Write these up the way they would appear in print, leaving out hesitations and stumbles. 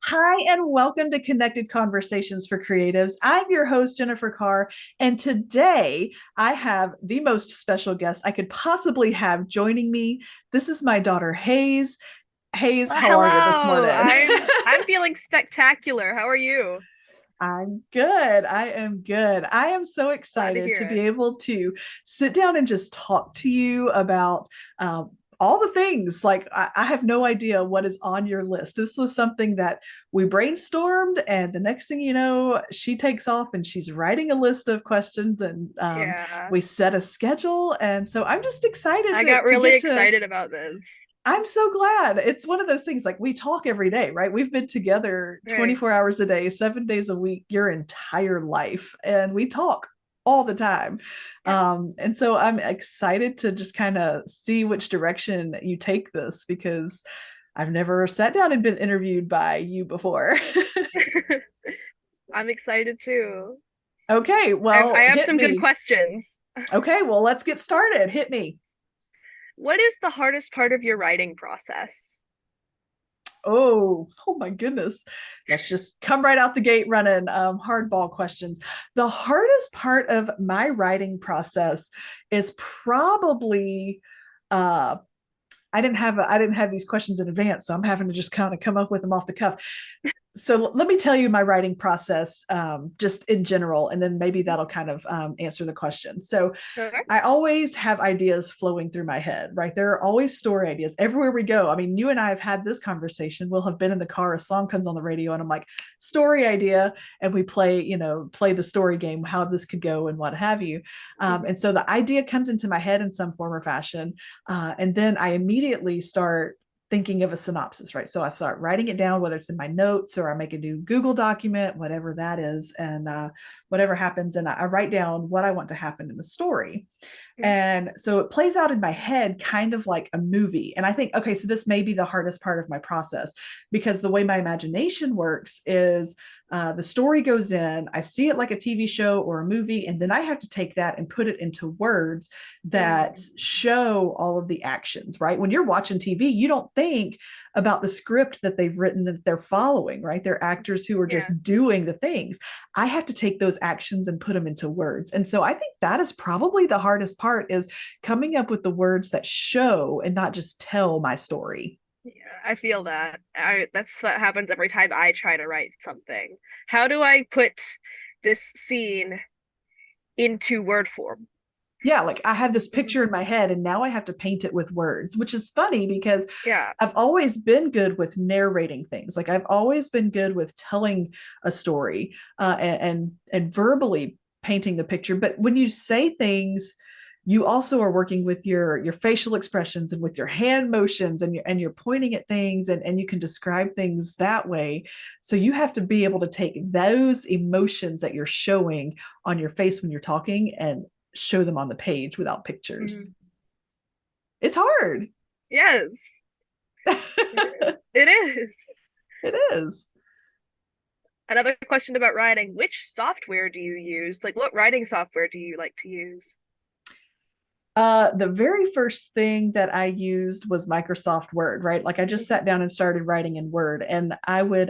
Hi, and welcome to Connected Conversations for Creatives. I'm your host, Jennifer Carr, and today I have the most special guest I could possibly have joining me. This is my daughter, Hayes. Hayes, Well, how are you this hello. morning? I'm feeling spectacular. How are you? I'm good. I am good. I am so Glad to excited hear to be it. able to sit down and just talk to you about all the things. Like, I have no idea what is on your list. This was something that we brainstormed, and the next thing you know, she takes off and she's writing a list of questions, and Yeah. we set a schedule. And so I'm just excited I to, got to really get to excited about this. I'm so glad. It's one of those things like we talk every day, right? We've been together Right. 24 hours a day, 7 days a week, your entire life, and we talk all the time. Yeah. And so I'm excited to just kind of see which direction you take this because I've never sat down and been interviewed by you before. I'm excited too. Okay, I well, have hit some good me. questions. Okay, well, let's get started. Hit me. What is the hardest part of your writing process? Oh my goodness. Let's just come right out the gate running. Hardball questions. The hardest part of my writing process is probably uh I didn't have these questions in advance, so I'm having to just kind of come up with them off the cuff. So let me tell you my writing process, just in general, and then maybe that'll kind of answer the question. So Sure. I always have ideas flowing through my head, right? There are always story ideas everywhere we go. I mean, you and I have had this conversation. We'll have been in the car, a song comes on the radio, and I'm like, story idea. And we play, play the story game, how this could go and what have you. And so the idea comes into my head in some form or fashion. And then I immediately start thinking of a synopsis, right? So I start writing it down, whether it's in my notes or I make a new Google document, whatever that is, and whatever happens. And I write down what I want to happen in the story. And so it plays out in my head kind of like a movie. And I think, okay, so this may be the hardest part of my process because the way my imagination works is the story goes in, I see it like a TV show or a movie, and then I have to take that and put it into words that Mm. show all of the actions, right? When you're watching TV, you don't think about the script that they've written that they're following, right? They're actors who are Yeah. just doing the things. I have to take those actions and put them into words. And so I think that is probably the hardest part is coming up with the words that show and not just tell my story. Yeah, I feel that. That's what happens every time I try to write something. How do I put this scene into word form? Yeah, like I have this Mhm. picture in my head and now I have to paint it with words, which is funny because Yeah. I've always been good with narrating things. Like I've always been good with telling a story and verbally painting the picture. But when you say things, you also are working with your facial expressions and with your hand motions and you're pointing at things and you can describe things that way. So you have to be able to take those emotions that you're showing on your face when you're talking and show them on the page without pictures. Mhm. It's hard. Yes, It it is. is. Another question about writing. Which software do you use? Like, what writing software do you like to use? The very first thing that I used was Microsoft Word, right? Like I just Mhm. sat down and started writing in Word, and I would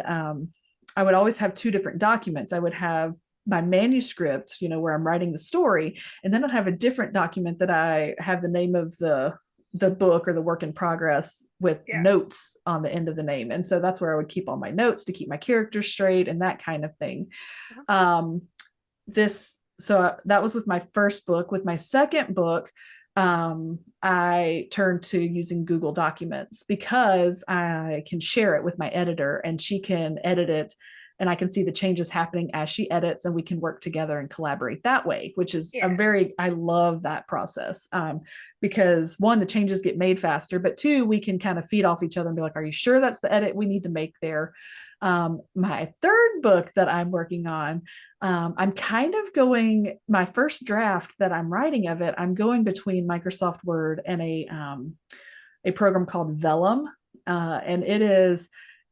always have two different documents. I would have my manuscript, where I'm writing the story, and then I'd have a different document that I have the name of the book or the work in progress with Yeah. notes on the end of the name. And so that's where I would keep all my notes to keep my characters straight and that kind of thing. Uh-huh. Um, this so that was with my first book. With my second book, I turned to using Google Documents because I can share it with my editor and she can edit it and I can see the changes happening as she edits and we can work together and collaborate that way, which is Yeah. I love that process because one, the changes get made faster, but two, we can kind of feed off each other and be like, are you sure that's the edit we need to make there? My third book that I'm working on, I'm kind of going my first draft that I'm writing of it. I'm going between Microsoft Word and a program called Vellum, and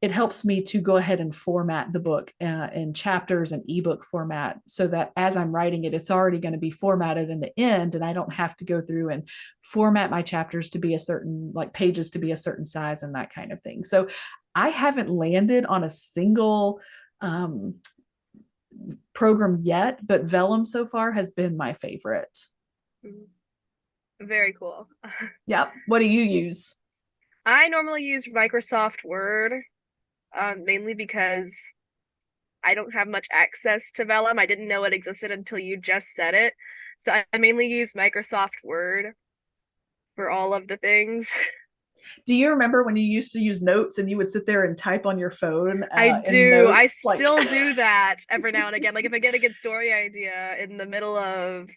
it helps me to go ahead and format the book in chapters and ebook format so that as I'm writing it, it's already going to be formatted in the end, and I don't have to go through and format my chapters to be a certain like pages to be a certain size and that kind of thing. So I haven't landed on a single um, program yet, but Vellum so far has been my favorite. Mhm. Very cool. Yep. What do you use? I normally use Microsoft Word, mainly because I don't have much access to Vellum. I didn't know it existed until you just said it. So I mainly use Microsoft Word for all of the things. Do you remember when you used to use notes and you would sit there and type on your phone I in do. I notes? Like, still do that every now and again. Like if I get a good story idea in the middle of,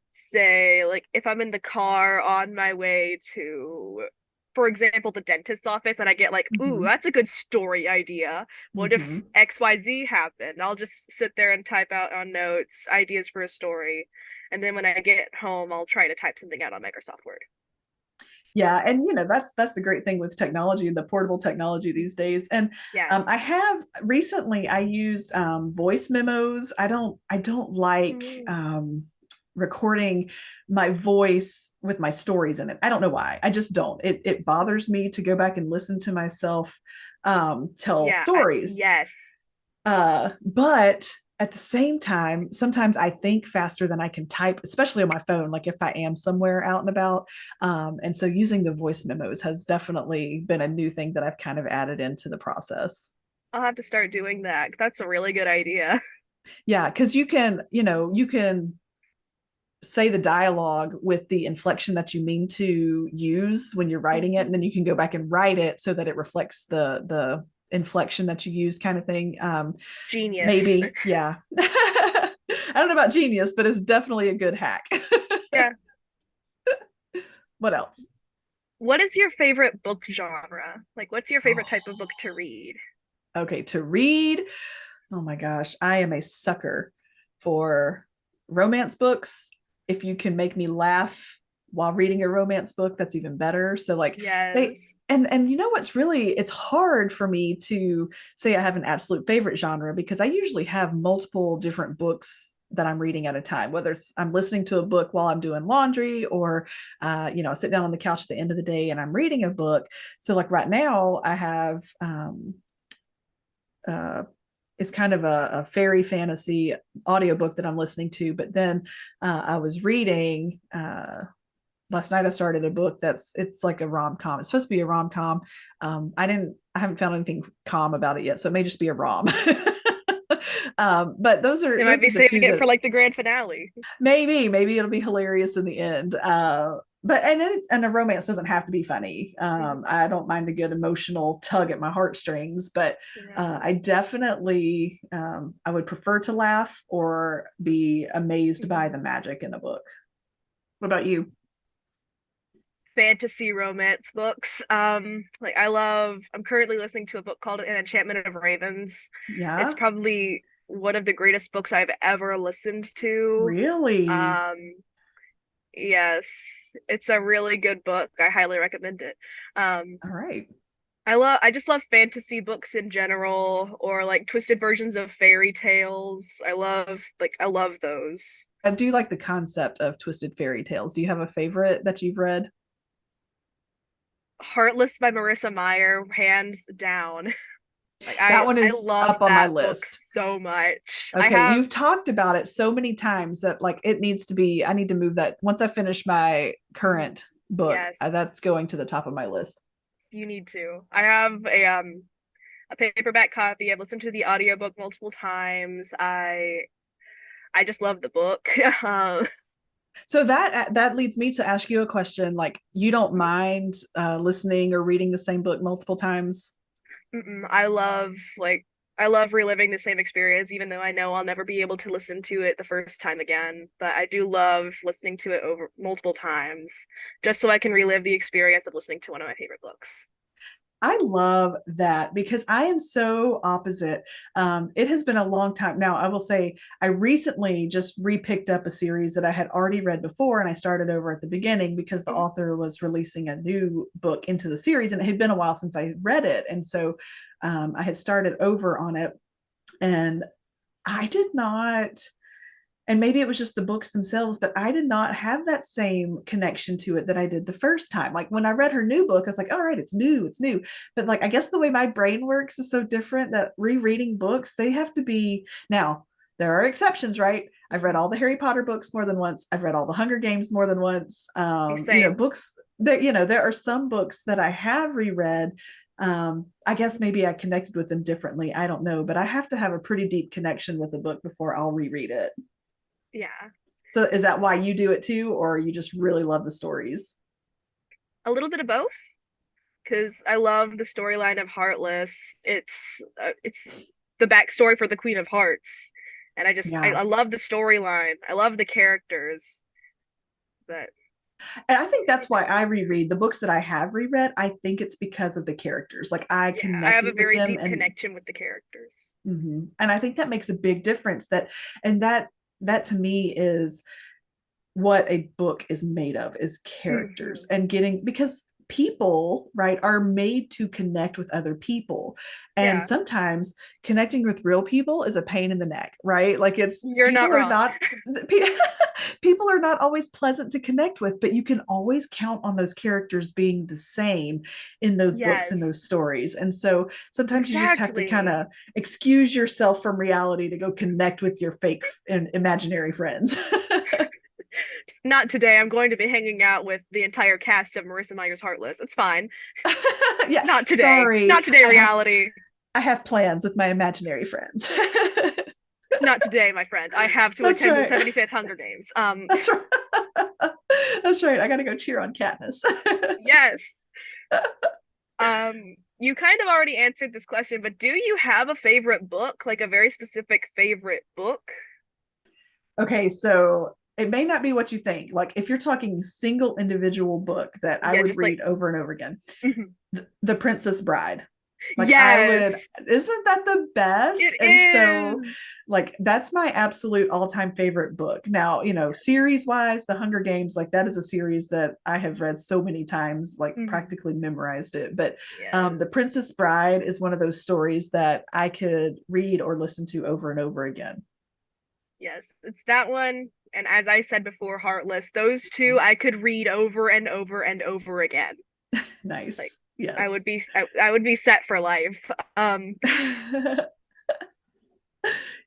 say, like if I'm in the car on my way to, for example, the dentist's office and I get like, ooh, mhm, that's a good story idea. What if mhm. XYZ happened? I'll just sit there and type out on notes ideas for a story. And then when I get home, I'll try to type something out on Microsoft Word. Yeah, and that's the great thing with technology, the portable technology these days. And I Yes. have recently I used voice memos. I don't like Mm, recording my voice with my stories in it. I don't know why. I just don't. It bothers me to go back and listen to myself tell yeah, stories. yes. But at the same time, sometimes I think faster than I can type, especially on my phone, like if I am somewhere out and about. And so using the voice memos has definitely been a new thing that I've kind of added into the process. I'll have to start doing that. That's a really good idea. Yeah, because you can say the dialogue with the inflection that you mean to use when you're writing it, and then you can go back and write it so that it reflects the inflection that you use, kind of thing. Genius. Maybe, yeah. I don't know about genius, but it's definitely a good hack. Yeah. What else? What is your favorite book genre? Like, what's your favorite Oh, type of book to read? okay, to read. Oh my gosh, I am a sucker for romance books. If you can make me laugh while reading a romance book, that's even better. So like they Yes. and you know what's really, it's hard for me to say I have an absolute favorite genre because I usually have multiple different books that I'm reading at a time, whether it's I'm listening to a book while I'm doing laundry or I sit down on the couch at the end of the day and I'm reading a book. So like right now I have uh, it's kind of a fairy fantasy audiobook that I'm listening to. But then I was reading last night. I started a book it's like a rom com. It's supposed to be a rom com. I haven't found anything calm about it yet, so it may just be a rom. But those are They might those be are the saving two it that for like the grand finale. maybe it'll be hilarious in the end. But and a romance doesn't have to be funny. Mhm. I don't mind a good emotional tug at my heartstrings, but Yeah. I definitely I would prefer to laugh or be amazed by Mhm. the magic in a book. What about you? Fantasy romance books. Like I'm currently listening to a book called An Enchantment of Ravens. It's Yeah, probably one of the greatest books I've ever listened to. really? Um, yes, it's a really good book. I highly recommend it. Um, All right. I just love fantasy books in general, or like twisted versions of fairy tales. I love those. I do like the concept of twisted fairy tales. Do you have a favorite that you've read? Heartless by Marissa Meyer, hands down. Like That one I is love up on my that book list. so much. I Okay, have you've talked about it so many times that like it needs to be, I need to move that once I finish my mhm, current book. yes, That's going to the top of my list. you need to. I have a paperback copy. I've listened to the audiobook multiple times. I just love the book. So that leads me to ask you a question. Like, you don't mind listening or reading the same book multiple times? Mm-mm. I love reliving the same experience, even though I know I'll never be able to listen to it the first time again. But I do love listening to it over multiple times, just so I can relive the experience of listening to one of my favorite books. I love that because I am so opposite. It has been a long time now. I will say I recently just repicked up a series that I had already read before, and I started over at the beginning because the Mhm. author was releasing a new book into the series, and it had been a while since I read it, and so I had started over on it, and I did not and maybe it was just the books themselves, but I did not have that same connection to it that I did the first time. Like when I read her new book, I was like, all right, it's new. But like, I guess the way my brain works is so different that rereading books, they have to be now. There are exceptions, right? I've read all the Harry Potter books more than once. I've read all the Hunger Games more than once. Same. Books that, there are some books that I have reread. I guess maybe I connected with them differently. I don't know, but I have to have a pretty deep connection with the book before I'll reread it. Yeah. So is that why you do it too, or you just really love the stories? A little bit of both, because I love the storyline of Heartless. It's the backstory for the Queen of Hearts, and Yeah. I love the storyline. I love the characters. But And I think that's why I reread the books that I have reread. I think it's because of the characters. Like I yeah, I have a connected with very them, deep and connection with the characters. and I think that makes a big difference. And that to me is what a book is made of, is characters, Hmm. and getting, because people, right, are made to connect with other people, and Yeah, sometimes connecting with real people is a pain in the neck, right? Like it's you're not wrong. people are not always pleasant to connect with, but you can always count on those characters being the same in those books and those Yes, stories. And so sometimes you just have to kind exactly. of excuse yourself from reality to go connect with your fake and imaginary friends. Not today. I'm going to be hanging out with the entire cast of Marissa Meyer's Heartless. It's fine. Yeah, Not today. sorry. Not today, reality. I have plans with my imaginary friends. Not today, my friend. I have to That's attend the right. 75th Hunger Games. That's right. That's right. I got to go cheer on Katniss. Yes. You kind of already answered this question, but do you have a favorite book, like a very specific favorite book? Okay, so it may not be what you think. Like if you're talking single individual book that I Yeah, would just like read over and over again, mhm. The Princess Bride. Like I would, Yes, isn't that the best? it And so is. like that's my absolute all-time favorite book. Now, series wise, The Hunger Games, like that is a series that I have read so many times, like Mhm. practically memorized it. But The Yes. Princess Bride is one of those stories that I could read or listen to over and over again. Yes, it's that one. And as I said before, Heartless, those two I could read over and over and over again. Like Nice. I Yes. would be I would be set for life.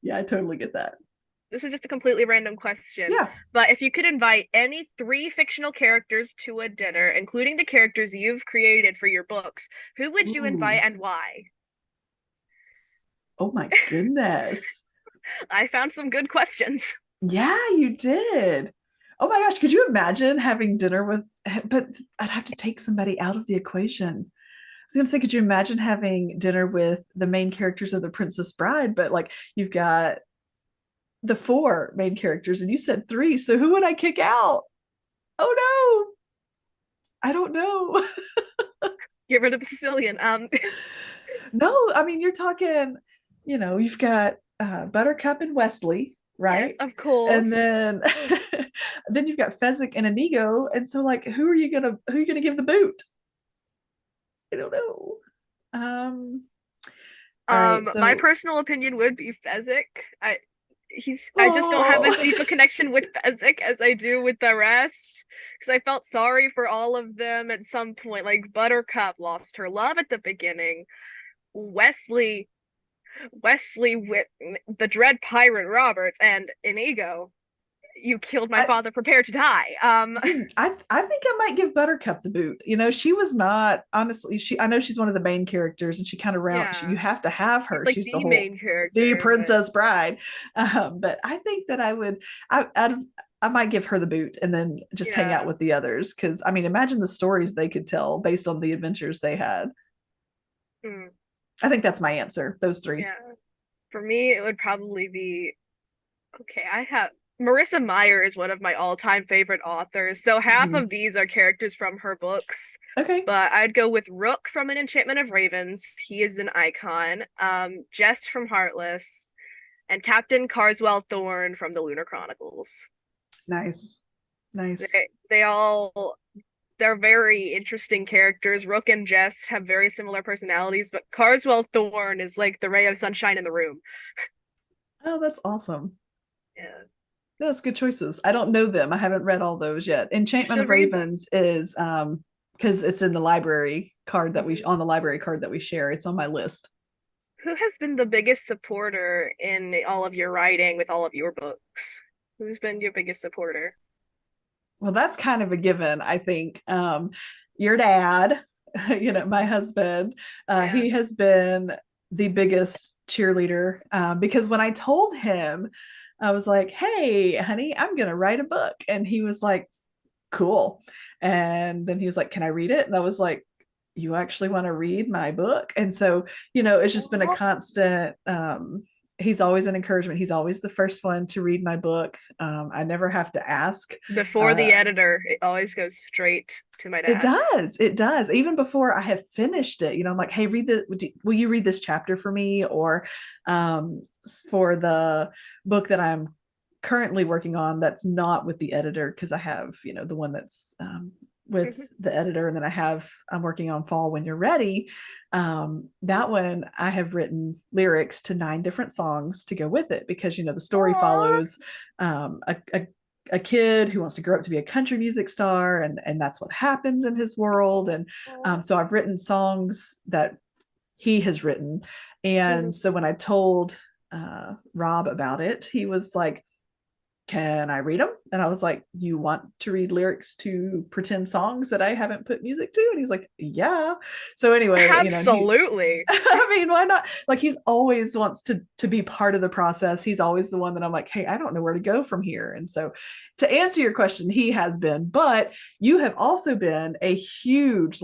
Yeah, I totally get that. This is just a completely random question, Yeah. but if you could invite any three fictional characters to a dinner, including the characters you've created for your books, who would you Ooh. invite and why? Oh my goodness. I found some good questions. Yeah, you did. Oh my gosh, could you imagine having dinner with, but I'd have to take somebody out of the equation. I was gonna say, could you imagine having dinner with the main characters of The Princess Bride? But like you've got the four main characters and you said three. So who would I kick out? Oh no, I don't know. Get rid of Sicilian. No, I mean, you're talking, you've got Buttercup and Wesley, Yes, right? of And course. then then you've got Fezzik and Inigo. And so like who are you gonna give the boot? I don't know. Um, all right, My so personal opinion would be Fezzik. I just don't have as oh deep a connection with Fezzik as I do with the rest. Because I felt sorry for all of them at some point. Like Buttercup lost her love at the beginning. Wesley, Wesley with the Dread Pirate Roberts and Inigo. You killed my I father. Prepare to die. I think I might give Buttercup the boot. She was not, honestly, I know she's one of the main characters and she kind of you Yeah, have to have she's her. like She's the main the character, but Princess Bride. But I think that I I might give her the boot and then just hang out yeah. with the others. Cause I mean, imagine the stories they could tell based on the adventures they had. Mm, I think that's my answer. Those three. yeah. For me, it would probably be okay. I have Marissa Meyer is one of my all-time favorite authors. So half Mhm. of these are characters from her books, Okay. but I'd go with Rook from An Enchantment of Ravens. He is an icon. Jess from Heartless, and Captain Carswell Thorne from the Lunar Chronicles. Nice. Nice. They all they're very interesting characters. Rook and Jess have very similar personalities, but Carswell Thorne is like the ray of sunshine in the room. Oh, that's awesome. Yeah. That's good choices. I don't know them. I haven't read all those yet. You Enchantment should of read them. Ravens is because it's in the library card that we Mhm. on the library card that we share. It's on my list. Who has been the biggest supporter in all of your writing with all of your books? Who's been your biggest supporter? Well, that's kind of a given, I think. Your dad, my husband, Yeah. he has been the biggest cheerleader because when I told him, I was like, hey, honey, I'm going to write a book. And he was like, cool. And then he was like, can I read it? And I was like, you actually want to read my book? And so, it's just been a Aw. constant, he's always an encouragement. He's always the first one to read my book. I never have to ask. Before the Uh, editor, it always goes straight to my it dad. does. It does. Even before I have finished it, I'm like, hey, read the, will you read this chapter for me? Or for the book that I'm currently working on that's not with the editor, because I have, the one that's with Mhm. the editor, and then I'm working on Fall When You're Ready. That one I have written lyrics to 9 different songs to go with it, because the story Aw. follows a kid who wants to grow up to be a country music star, and that's what happens in his world. And Aw. so I've written songs that he has written. Mhm. And so when I told Rob about it, he was like, can I read them? And I was like, you want to read lyrics to pretend songs that I haven't put music to? And he's like, yeah. So anyway, he Absolutely. I mean, why not? Like, he's always wants to be part of the process. He's always the one that I'm like, hey, I don't know where to go from here. And so, to answer your question, he has been. But you have also been a huge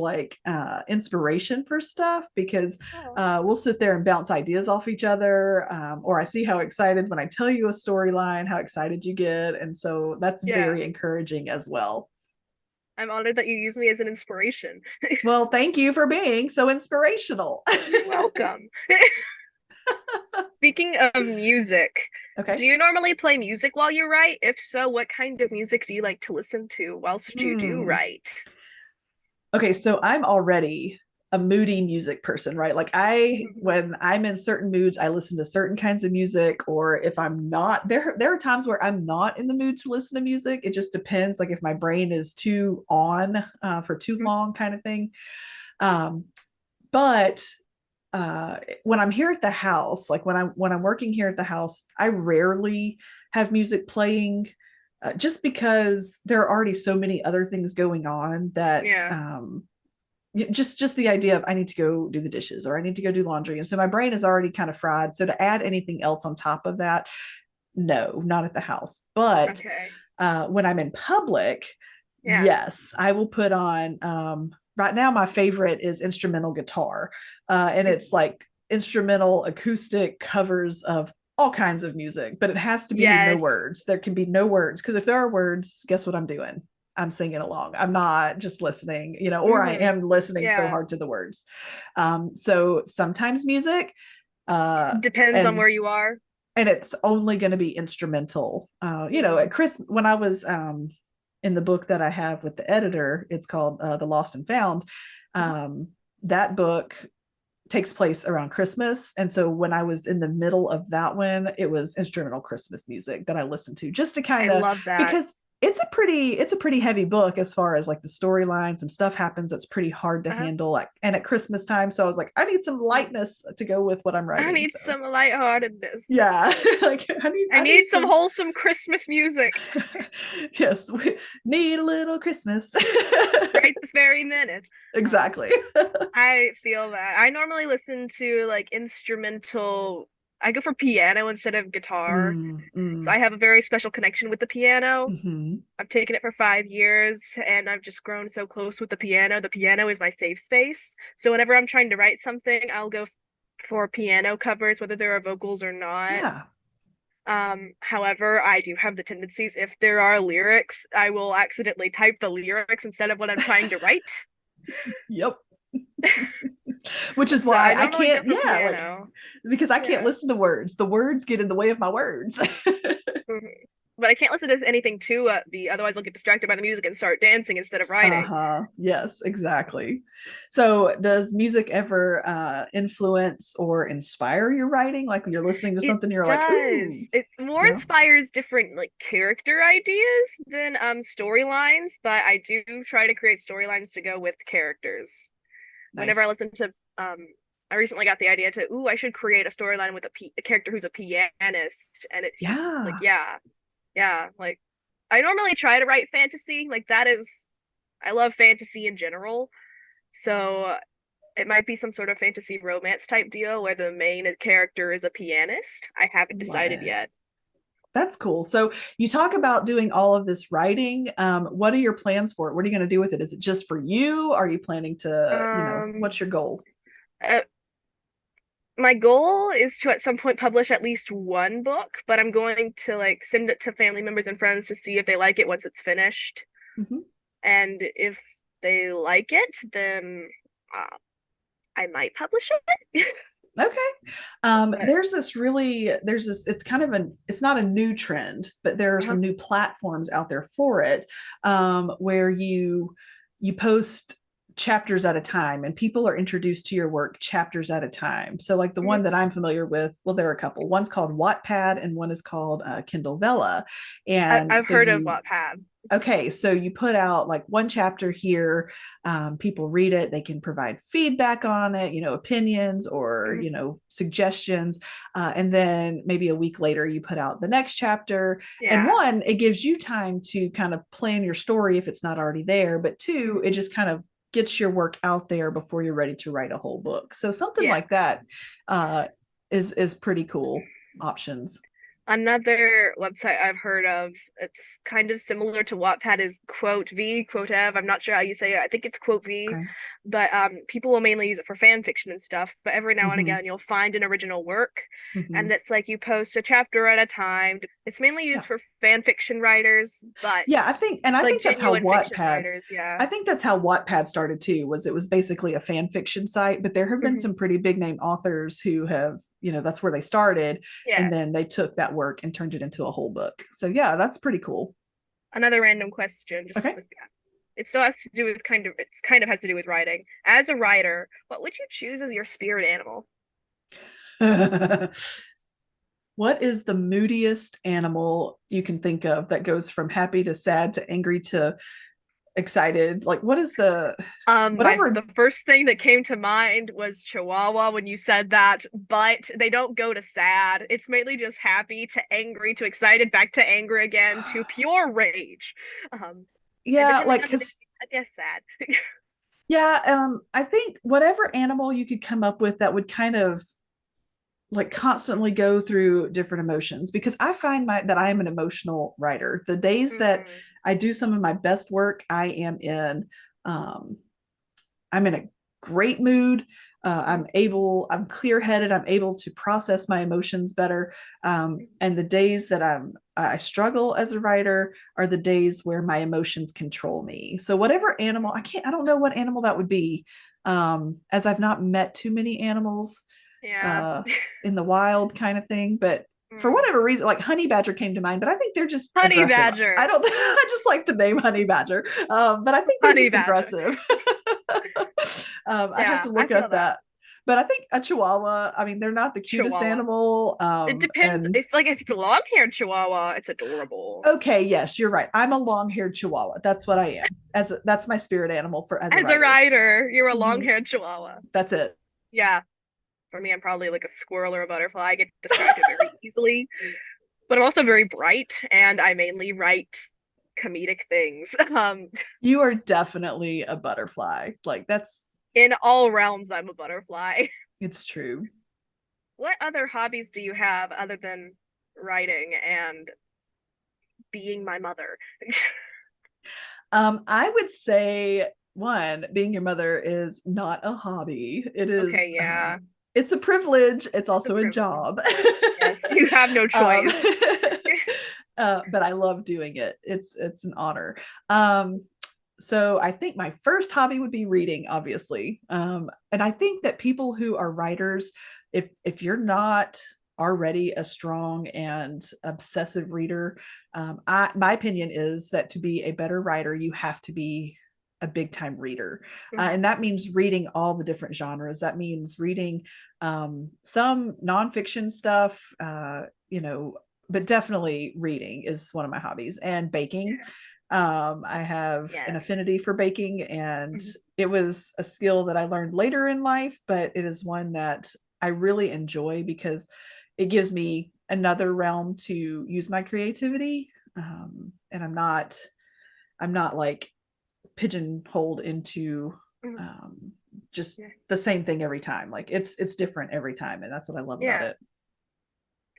inspiration for stuff, because Aw. we'll sit there and bounce ideas off each other, or I see how excited when I tell you a storyline, how excited you get, and so that's Yeah. very encouraging as well. I'm honored that you use me as an inspiration. Well, thank you for being so inspirational. You're welcome. Speaking of music, do Okay. you normally play music while you write? If so, what kind of music do you like to listen to whilst you do Hmm. write? Okay, so I'm already a moody music person, right? Like, Mhm. when I'm in certain moods, I listen to certain kinds of music, or if I'm not, there are times where I'm not in the mood to listen to music. It just depends, like if my brain is too on for too long, kind of thing. Um, but when I'm here at the house, like when I'm working here at the house, I rarely have music playing, just because there are already so many other things going on that Yeah. just the idea of I need to go do the dishes, or I need to go do laundry, and so my brain is already kind of fried. So to add anything else on top of that, no, not at the house. But Okay. when I'm in public, Yeah. yes, I will put on. Right now, my favorite is instrumental guitar, and it's like instrumental acoustic covers of all kinds of music, but it has to be no Yes. words. There can be no words, because if there are words, guess what I'm doing? I'm singing along. I'm not just listening, or I Hmm. am listening so Yeah. hard to the words. So sometimes music, uh, Depends on and where you are. it's only going to be instrumental. Hmm. At Chris, when I was in the book that I have with the editor, it's called The Lost and Found. Um, that book takes place around Christmas. And so when I was in the middle of that one, it was instrumental Christmas music that I listened to, just to I kind of, love that. because it's a pretty heavy book as far as like the storyline. Some stuff happens that's pretty hard to Uh-huh. handle, like, and at Christmas time. So I was like, I need some lightness to go with what I'm I writing. need So some lightheartedness. yeah, like I need I I need need some some. wholesome Christmas music Yes, we need a little Christmas. right this very minute. Um, Exactly. I feel that. I normally listen to like instrumental. I go for piano instead of guitar. So I have a very special connection with the piano. Mhm. I've taken it for 5 years and I've just grown so close with the piano. The piano is my safe space. So whenever I'm trying to write something, I'll go for piano covers, whether there are vocals or not. Yeah. However, I do have the tendencies, if there are lyrics, I will accidentally type the lyrics instead of what I'm trying to write. Yep. Which is So why I I normally go can't, for yeah, like, piano. because I can't Yeah. listen to words. The words get in the way of my words. Mhm. but I can't listen to anything too upbeat, otherwise I'll get distracted by the music and start dancing instead of writing. Uh-huh. Yes, exactly. So does music ever influence or inspire your writing? Like when you're listening to It something, you're like, ooh, does. It more yeah, inspires different like character ideas than storylines, but I do try to create storylines to go with characters. Whenever I nice. listen to I recently got the idea to I should create a storyline with a character who's a pianist and it should like Yeah, yeah, like I normally try to write fantasy, like that is I love fantasy in general. So it might be some sort of fantasy romance type deal where the main character is a pianist. I haven't love decided it. yet. That's cool. So you talk about doing all of this writing. What are your plans for it? What are you going to do with it? Is it just for you? Are you planning to, Um, what's your goal? uh, my goal is to at some point publish at least one book, but I'm going to like send it to family members and friends to see if they like it once it's finished. Mhm. And if they like it, then uh, I might publish it. Okay. But There's this, it's kind of it's not a new trend, but there are uh, some new platforms out there for it, where you post chapters at a time and people are introduced to your work chapters at a time. So like the mhm. one that I'm familiar with, well, there are a couple. One's called Wattpad and one is called Kindle Vella. And I've so heard of you Wattpad. okay, so you put out like one chapter here, people read it, they can provide feedback on it, opinions or Mhm. suggestions, and then maybe a week later you put out the next chapter. And Yeah. one, it gives you time to kind of plan your story if it's not already there, but two, Mhm. it just kind of gets your work out there before you're ready to write a whole book. So something Yeah. like that uh, is pretty cool options. Another website I've heard of, it's kind of similar to Wattpad, is Quote V, Quote Ev. I'm not sure how you say it. I think it's Quote V, Okay. but people will mainly use it for fan fiction and stuff. But every now and Mm-hmm. again, you'll find an original work, Mm-hmm. and it's like you post a chapter at a time. It's mainly Yeah. used for fan fiction writers, but Yeah, I like think that's how genuine fiction Wattpad writers, yeah. I think that's how Wattpad started too, was it was basically a fan fiction site, but there have been Mhm. some pretty big name authors who have, that's where they started, Yeah. and then they took that work and turned it into a whole book. So yeah, that's pretty cool. Another random question, just Okay. with it still has to do with it's kind of has to do with writing. As a writer, what would you choose as your spirit animal? What is the moodiest animal you can think of that goes from happy to sad to angry to excited? Like what is the The whatever. first thing that came to mind was Chihuahua when you said that, but they don't go to sad. It's mainly just happy to angry to excited, back to angry again to pure rage. Um, and Yeah, depending like on the day, because I guess sad. yeah, I think whatever animal you could come up with that would kind of like constantly go through different emotions, because I find that I am an emotional writer. The days that Mm, I do some of my best work, um I'm in a great mood. mm, I'm clear headed. I'm able to process my emotions better. And the days that I struggle as a writer are the days where my emotions control me. So whatever animal, I don't know what animal that would be, as I've not met too many animals yeah. uh, in the wild kind of thing. But for Mm. whatever reason, like honey badger came to mind, but I think they're just Honey aggressive. I badger. don't, I just like the name honey badger, but I think they're Honey just badger. aggressive. I'd have Yeah, to I look feel at that. that. But I think a Chihuahua, I mean, they're not the cutest Chihuahua. animal. It depends. And If it's a long-haired Chihuahua, it's adorable. okay, yes, you're right. I'm a long-haired Chihuahua. That's what I am. That's my spirit animal for as a As a writer. rider, you're a Mm-hmm. long-haired Chihuahua. That's it. Yeah, for me, I'm probably like a squirrel or a butterfly. I get distracted very easily, but I'm also very bright, and I mainly write comedic things. You are definitely a butterfly. Like that's In all realms, I'm a butterfly. it's true. What other hobbies do you have other than writing and being my mother? I would say one, being your mother is not a hobby. Okay, yeah, It's a privilege. It's it's a also a privilege. job. Yes, you have no um, choice. but I love doing it. It's an honor. Um, so I think my first hobby would be reading, obviously. And I think that people who are writers, if you're not already a strong and obsessive reader, my opinion is that to be a better writer, you have to be a big time reader. Mhm. And that means reading all the different genres. That means reading some nonfiction stuff, but definitely reading is one of my hobbies, and baking. I have an Yes. affinity for baking, and Mhm. it was a skill that I learned later in life, but it is one that I really enjoy because it gives me another realm to use my creativity. And I'm not like pigeonholed into Mhm. um, just Yeah. the same thing every time. Like it's different every time, and that's what I love about Yeah. it.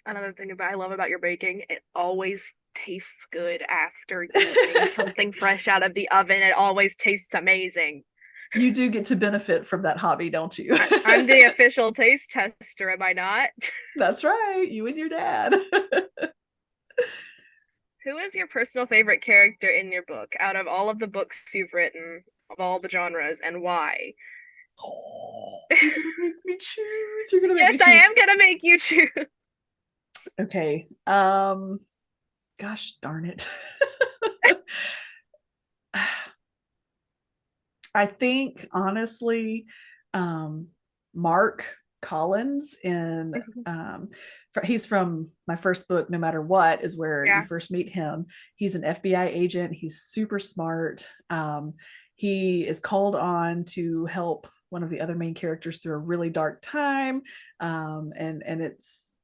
Another thing about I love about your baking, it always tastes good after you bring something fresh out of the oven. It always tastes amazing. You do get to benefit from that hobby, don't you? I'm the official taste tester, am I not? That's right, you and your dad. Who is your personal favorite character in your book out of all of the books you've written, of all the genres, and why? Oh, you're gonna make me choose. You're gonna make me Yes, I am choose. gonna make you choose. Okay. Gosh darn it. I think honestly, um, Mark Collins in he's from my first book, No Matter What, is where you Yeah. first meet him. He's an FBI agent. He's super smart. He is called on to help one of the other main characters through a really dark time, and it's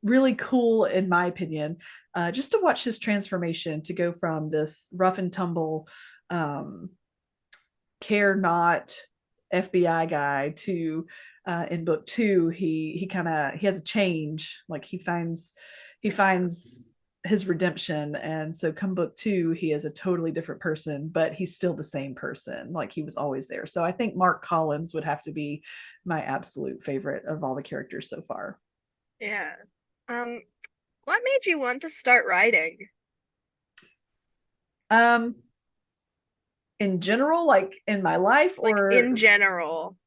really cool in my opinion, just to watch his transformation to go from this rough and tumble, um, care not FBI guy to, in book two, he has a change. Like he finds his redemption, and so come book two, he is a totally different person, but he's still the same person. Like he was always there. So I think Mark Collins would have to be my absolute favorite of all the characters so far. Yeah. Um, what made you want to start writing? Um, in general, like in my life, Just like in or general.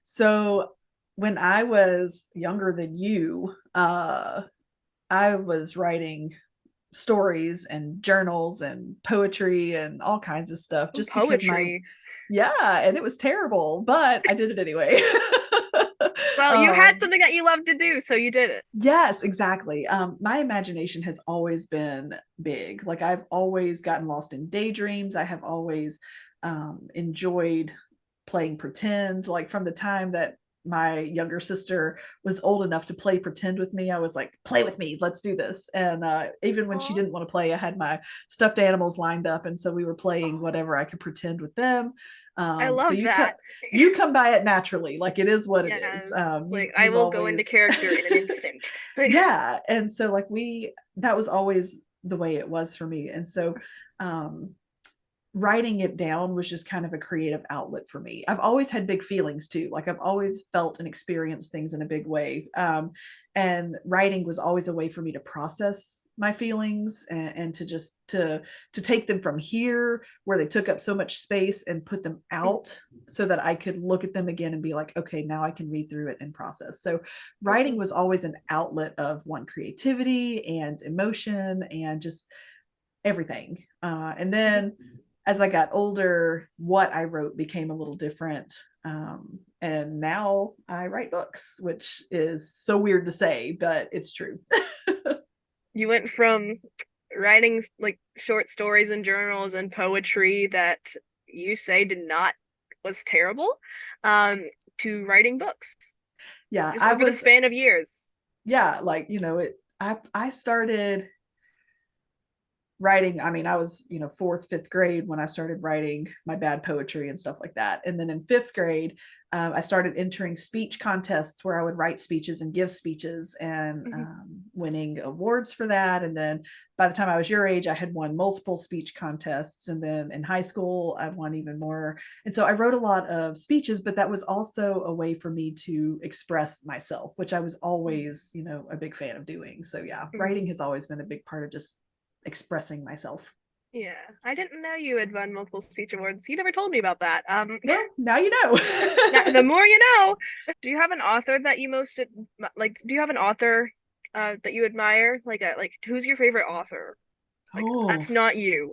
so when I was younger than you, I was writing stories and journals and poetry and all kinds of stuff Ooh, just because poetry. yeah, and it was terrible, but I did it anyway. Well, you had um, something that you loved to do, so you did it. yes, exactly. My imagination has always been big. Like I've always gotten lost in daydreams. I have always enjoyed playing pretend. Like from the time that my younger sister was old enough to play pretend with me, I was like, play with me, let's do this. And even when she Oh, didn't want to play, I had my stuffed animals lined up, and so we were playing whatever I could pretend with them. I So love that. you come by it naturally, like it is what it is. Yes, like I You've will go into always character in an instant. yeah, and so like we that was always the way it was for me. And so um writing it down was just kind of a creative outlet for me. I've always had big feelings too. Like I've always felt and experienced things in a big way. And writing was always a way for me to process my feelings, and to just to take them from here where they took up so much space and put them out so that I could look at them again and be like, okay, now I can read through it and process. So writing was always an outlet of one, creativity and emotion and just everything. And then as I got older, what I wrote became a little different. And now I write books, which is so weird to say, but it's true. You went from writing like short stories and journals and poetry that you say did not was terrible, to writing books Yeah, just I over the was, span of years. yeah, like, I started writing. I mean, I was, fourth, fifth grade when I started writing my bad poetry and stuff like that. And then in fifth grade, I started entering speech contests where I would write speeches and give speeches, and Mhm. winning awards for that. And then by the time I was your age, I had won multiple speech contests. And then in high school, I won even more. And so I wrote a lot of speeches, but that was also a way for me to express myself, which I was always, a big fan of doing. So yeah, Mhm. writing has always been a big part of just expressing myself. Yeah, I didn't know you had won multiple speech awards. You never told me about that. Well, now you know. Now, the more you know. Do you have an author that you most like? Do you have an author that you admire? Like who's your favorite author? Like Oh, that's not you.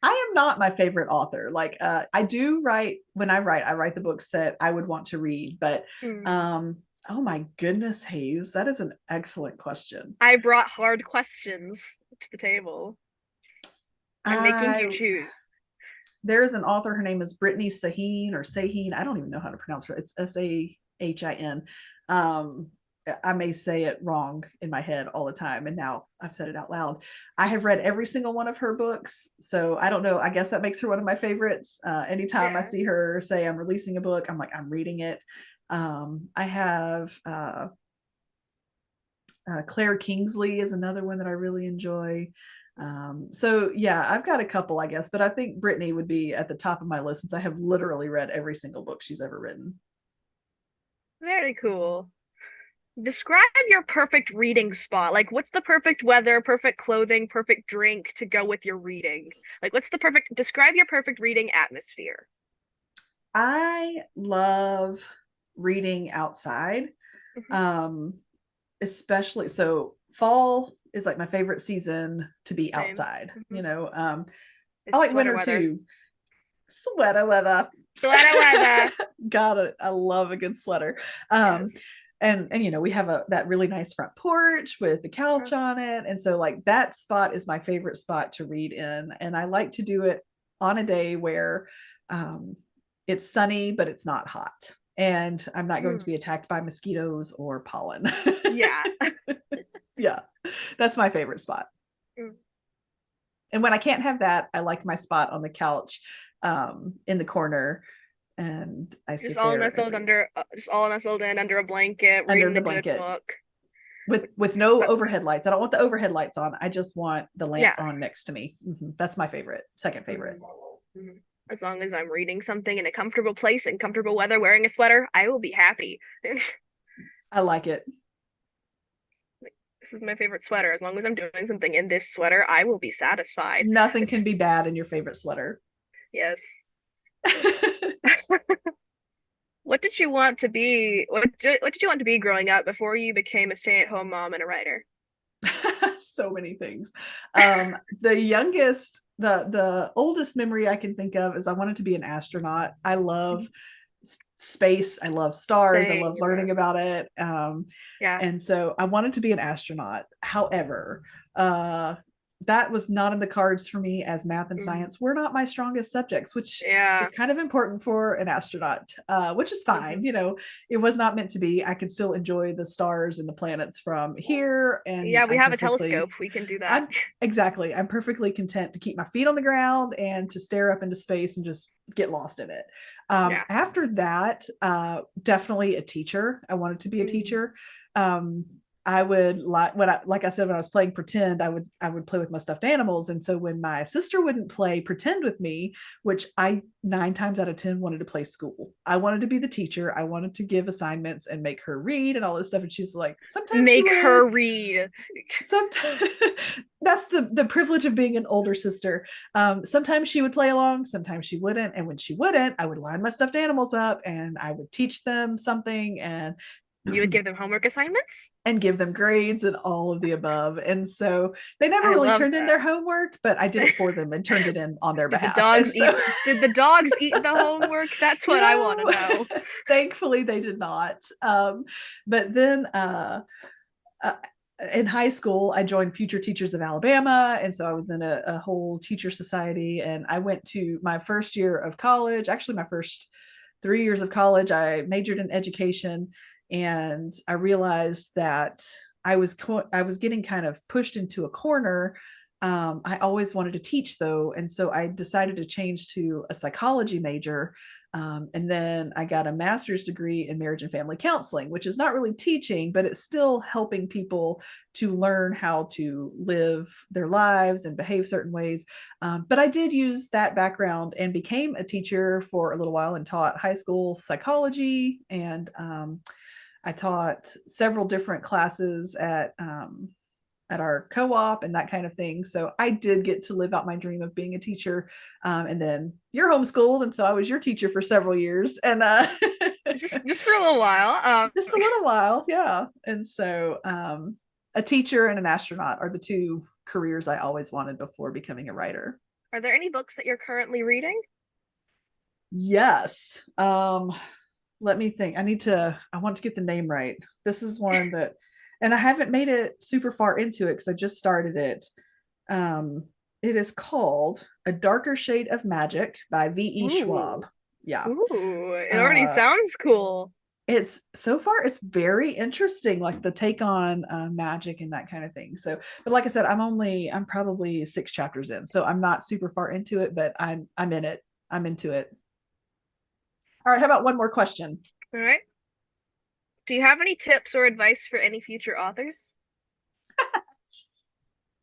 I am not my favorite author. Like I do write when I write the books that I would want to read, but Hmm. oh my goodness, Hayes, that is an excellent question. I brought hard questions to the table. I'm making I you choose. There's an author, her name is Brittany Sahin or Sahin. I don't even know how to pronounce her. It's Sahin. Um, I may say it wrong in my head all the time, and now I've said it out loud. I have read every single one of her books, so I don't know. I guess that makes her one of my favorites. Anytime I Yeah. see her say I'm releasing a book, I'm like, I'm reading it. I have Claire Kingsley is another one that I really enjoy. So yeah, I've got a couple, I guess, but I think Brittany would be at the top of my list since I have literally read every single book she's ever written. Very cool. Describe your perfect reading spot. Like, what's the perfect weather, perfect clothing, perfect drink to go with your reading? Like, what's the perfect, describe your perfect reading atmosphere. I love reading outside, Mhm. um, especially so fall is like my favorite season to be Same. outside. Hmm. I It's like sweater winter weather. too. Sweater weather. Sweater weather. Got it. I love a good sweater. Um, Yes. and we have a that really nice front porch with the couch on it, and so like that spot is my favorite spot to read in, and I like to do it on a day where um, it's sunny but it's not hot, and I'm not going to Mm. be attacked by mosquitoes or pollen. Yeah. Yeah, that's my favorite spot. Mm. And when I can't have that, I like my spot on the couch in the corner, and I sit there and read Just all nestled in under a blanket, under reading the a good blanket book. with no But overhead lights. I don't want the overhead lights on. I just want the lamp yeah. on next to me. That's my favorite, second favorite. Mhm. Mhm. As long as I'm reading something in a comfortable place in comfortable weather, wearing a sweater, I will be happy. I like it. This is my favorite sweater. As long as I'm doing something in this sweater, I will be satisfied. Nothing It's can be bad in your favorite sweater. yes. What did you want to be? What did you want to be growing up before you became a stay-at-home mom and a writer? So many things. The oldest memory I can think of is I wanted to be an astronaut. I love space. I love stars. I love Same. learning about it. Yeah. And so I wanted to be an astronaut. However, uh, that was not in the cards for me, as math and Mhm. science were not my strongest subjects, which Yeah. is kind of important for an astronaut, which is Hmm. fine. It was not meant to be. I could still enjoy the stars and the planets from here, and Yeah, we have a telescope. We can do that. I'm I'm perfectly content to keep my feet on the ground and to stare up into space and just get lost in it. Yeah. After that, definitely a teacher. I wanted to be a Mm. teacher. Um, I would like I said, when I was playing pretend, I would play with my stuffed animals. And so when my sister wouldn't play pretend with me, which I 9 times out of 10 wanted to play school, I wanted to be the teacher. I wanted to give assignments and make her read and all this stuff. And she's like, sometimes she Make would, her read. sometimes that's the privilege of being an older sister. Sometimes she would play along, sometimes she wouldn't, and when she wouldn't, I would line my stuffed animals up and I would teach them something and You would give them homework assignments? and give them grades and all of the above. And so they never I really love turned in that. their homework, but I did it for them and turned it in on their Did the behalf. And dogs so eat did the dogs eat the homework? That's you what I want to know know. thankfully they did not. But then uh, in high school, I joined Future Teachers of Alabama. And so I was in a whole teacher society. And I went to my first year of college, actually, my first 3 years of college. I majored in education. And I realized that I was getting kind of pushed into a corner. I always wanted to teach though. And so I decided to change to a psychology major. And then I got a master's degree in marriage and family counseling, which is not really teaching, but it's still helping people to learn how to live their lives and behave certain ways. But I did use that background and became a teacher for a little while and taught high school psychology. And I taught several different classes at at our co-op and that kind of thing. So I did get to live out my dream of being a teacher. And then you're homeschooled, and so I was your teacher for several years, and Just for a little while. just a little while, yeah. And so a teacher and an astronaut are the two careers I always wanted before becoming a writer. Are there any books that you're currently reading? Yes. Let me think. I want to get the name right. This is one that, and I haven't made it super far into it because I just started it. Um, it is called A Darker Shade of Magic by V.E. Ooh. Schwab. Yeah. Ooh, it already Uh, sounds cool. it's so far it's very interesting, like the take on magic and that kind of thing. So, but like I said, I'm probably 6 chapters in, so I'm not super far into it, but I'm in it. I'm into it. All right, how about one more question? All right. Do you have any tips or advice for any future authors?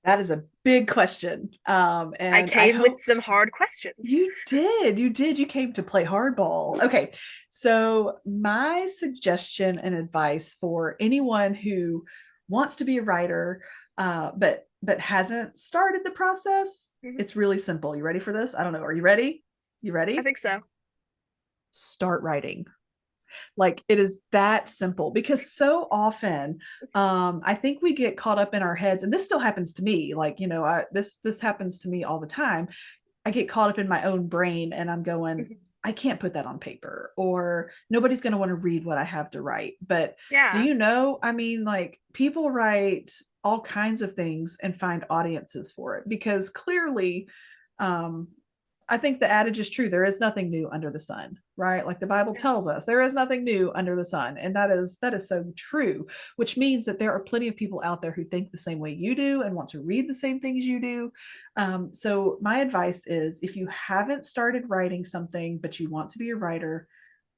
That is a big question. I And I came with hope some hard questions. you came to play hardball. Okay. So my suggestion and advice for anyone who wants to be a writer, but hasn't started the process, Mhm. it's really simple. You ready for this? I don't know. Are you ready? You I ready? think so. Start writing. Like it is that simple, because so often I think we get caught up in our heads, and this still happens to me. Like, this happens to me all the time. I get caught up in my own brain, and I'm going, Mhm. I can't put that on paper, or nobody's going to want to read what I have to write. But do Yeah. you know, I mean, like people write all kinds of things and find audiences for it, because clearly um I think the adage is true. There is nothing new under the sun, right? Like the Bible Yeah. tells us, there is nothing new under the sun. And that is so true, which means that there are plenty of people out there who think the same way you do and want to read the same things you do. So my advice is, if you haven't started writing something, but you want to be a writer,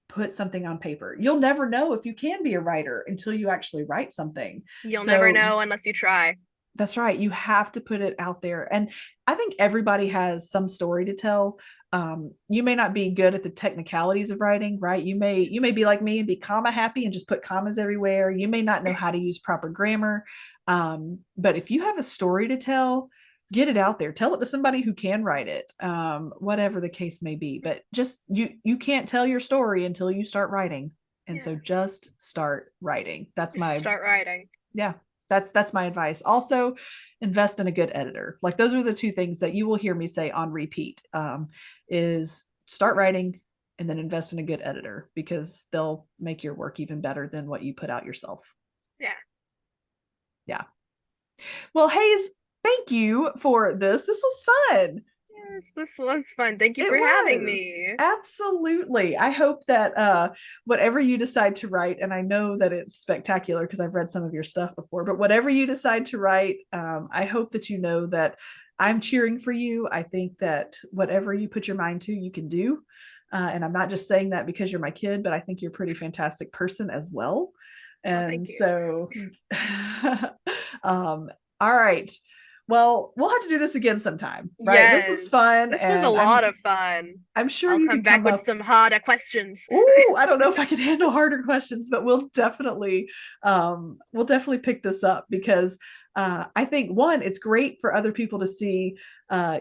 put something on paper. You'll never know if you can be a writer until you actually write something. You'll never So know unless you try. that's right. You have to put it out there. And I think everybody has some story to tell. You may not be good at the technicalities of writing, right? You may be like me and be comma happy and just put commas everywhere. You may not know how to use proper grammar. But if you have a story to tell, get it out there. Tell it to somebody who can write it, whatever the case may be. But just you can't tell your story until you start writing. And Yeah. so just start writing. That's Just my start writing. yeah, that's my advice. Also, invest in a good editor. Like those are the two things that you will hear me say on repeat. Is start writing and then invest in a good editor, because they'll make your work even better than what you put out yourself. Yeah. Yeah. Well, Hayes, thank you for this. This was fun. Yes, this was fun. Thank you It for having was. me. Absolutely. I hope that whatever you decide to write, and I know that it's spectacular because I've read some of your stuff before, but whatever you decide to write, I hope that you know that I'm cheering for you. I think that whatever you put your mind to, you can do. And I'm not just saying that because you're my kid, but I think you're a pretty fantastic person as well. Oh, thank And you. so, all right. Well, we'll have to do this again sometime, right? This was Yes, fun, this was a and lot of fun. I'm sure I'll you come could back come with up. some harder questions. Oh, I don't know if I can handle harder questions, but we'll definitely pick this up, because I think, one, it's great for other people to see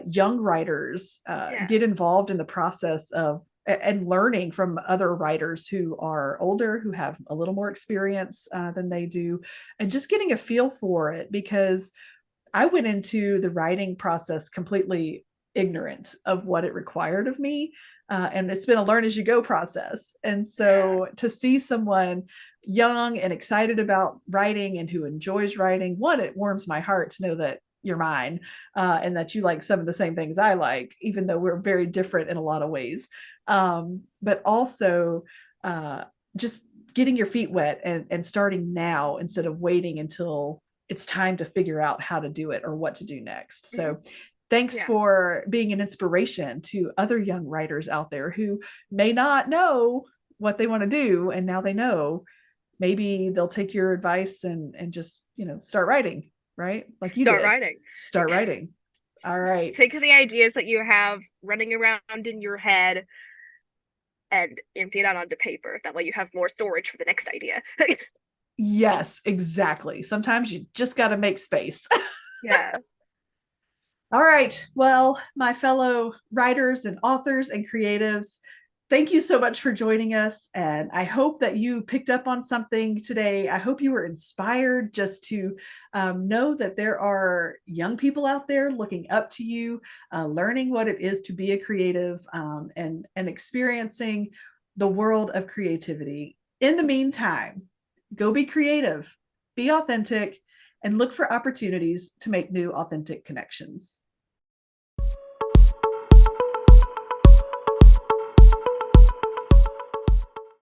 young writers Yeah. get involved in the process of and learning from other writers who are older, who have a little more experience than they do, and just getting a feel for it, because I went into the writing process completely ignorant of what it required of me. And it's been a learn as you go process. And Yeah. so to see someone young and excited about writing and who enjoys writing, one, it warms my heart to know that you're mine, and that you like some of the same things I like, even though we're very different in a lot of ways. But also, uh, just getting your feet wet and starting now instead of waiting until it's time to figure out how to do it or what to do next. Mhm. So thanks Yeah. for being an inspiration to other young writers out there who may not know what they want to do, and now they know. Maybe they'll take your advice and just, start writing, right? Like you Start did. writing. Start writing. All right. Take the ideas that you have running around in your head and empty it out onto paper. That way you have more storage for the next idea. Yes, exactly. Sometimes you just got to make space. Yeah. All right. Well, my fellow writers and authors and creatives, thank you so much for joining us. And I hope that you picked up on something today. I hope you were inspired just to know that there are young people out there looking up to you, learning what it is to be a creative, and experiencing the world of creativity. In the meantime, go be creative, be authentic, and look for opportunities to make new authentic connections.